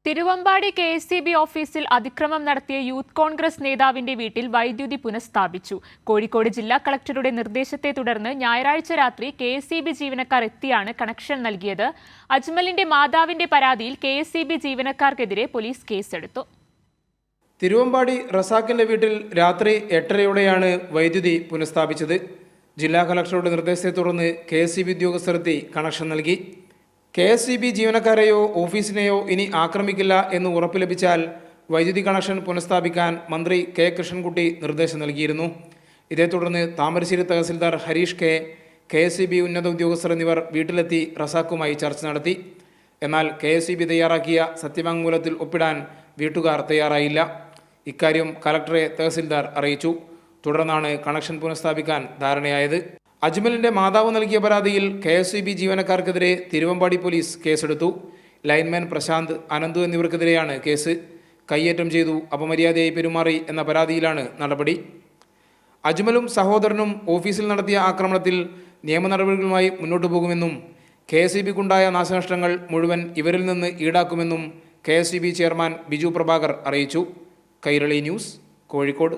Thiruvambady KSEB. ഓഫീസിൽ അതിക്രമം നടത്തിയ യൂത്ത് കോൺഗ്രസ് നേതാവിന്റെ വീട്ടിൽ വൈദ്യുതി പുനഃസ്ഥാപിച്ചു. കോഴിക്കോട് ജില്ലാ കളക്ടറുടെ നിർദ്ദേശത്തെ തുടർന്ന് ഞായറാഴ്ച രാത്രി കെ.എസ്.ഇ.ബി. ജീവനക്കാർ എത്തിയാണ് കണക്ഷൻ നൽകിയത്. അജ്മലിന്റെ മാതാവിന്റെ പരാതിയിൽ കെ.എസ്.ഇ.ബി. ജീവനക്കാർക്കെതിരെ പോലീസ് കേസെടുത്തു. തിരുവമ്പാടി റസാഖിന്റെ വീട്ടിൽ രാത്രി 8:30യോടെയാണ് വൈദ്യുതി പുനഃസ്ഥാപിച്ചത്. ജില്ലാ കളക്ടറുടെ നിർദ്ദേശത്തെ തുടർന്ന് കെ.എസ്.ഇ.ബി. ഉദ്യോഗസ്ഥരെത്തി കണക്ഷൻ നൽകി. കെ.എസ്.ഇ.ബി. ജീവനക്കാരെയോ ഓഫീസിനെയോ ഇനി ആക്രമിക്കില്ല എന്ന് ഉറപ്പ് ലഭിച്ചാൽ വൈദ്യുതി കണക്ഷൻ പുനഃസ്ഥാപിക്കാൻ മന്ത്രി കെ. കൃഷ്ണൻകുട്ടി നിർദ്ദേശം നൽകിയിരുന്നു. ഇതേ തുടർന്ന് താമരശ്ശേരി തഹസിൽദാർ ഹരീഷ് കെ.എസ്.ഇ.ബി. ഉന്നത ഉദ്യോഗസ്ഥർ എന്നിവർ വീട്ടിലെത്തി റസാഖുമായി ചർച്ച നടത്തി. എന്നാൽ കെ.എസ്.ഇ.ബി. തയ്യാറാക്കിയ സത്യവാങ്മൂലത്തിൽ ഒപ്പിടാൻ വീട്ടുകാർ തയ്യാറായില്ല. ഇക്കാര്യം കലക്ടറെ തഹസിൽദാർ അറിയിച്ചു. തുടർന്നാണ് കണക്ഷൻ പുനഃസ്ഥാപിക്കാൻ ധാരണയായത്. അജ്മലിന്റെ മാതാവ് നൽകിയ പരാതിയിൽ കെ.എസ്.ഇ.ബി. ജീവനക്കാർക്കെതിരെ തിരുവമ്പാടി പോലീസ് കേസെടുത്തു. ലൈൻമാൻ പ്രശാന്ത്, അനന്തു എന്നിവർക്കെതിരെയാണ് കേസ്. കയ്യേറ്റം ചെയ്തു, അപമര്യാദയായി പെരുമാറി എന്ന പരാതിയിലാണ് നടപടി. അജ്മലും സഹോദരനും ഓഫീസിൽ നടത്തിയ ആക്രമണത്തിൽ നിയമ നടപടികളുമായി മുന്നോട്ടു പോകുമെന്നും കെ.എസ്.ഇ.ബിക്കുണ്ടായ നാശനഷ്ടങ്ങൾ മുഴുവൻ ഇവരിൽ നിന്ന് ഈടാക്കുമെന്നും കെ.എസ്.ഇ.ബി. ചെയർമാൻ ബിജു പ്രഭാകർ അറിയിച്ചു. കൈരളി ന്യൂസ്, കോഴിക്കോട്.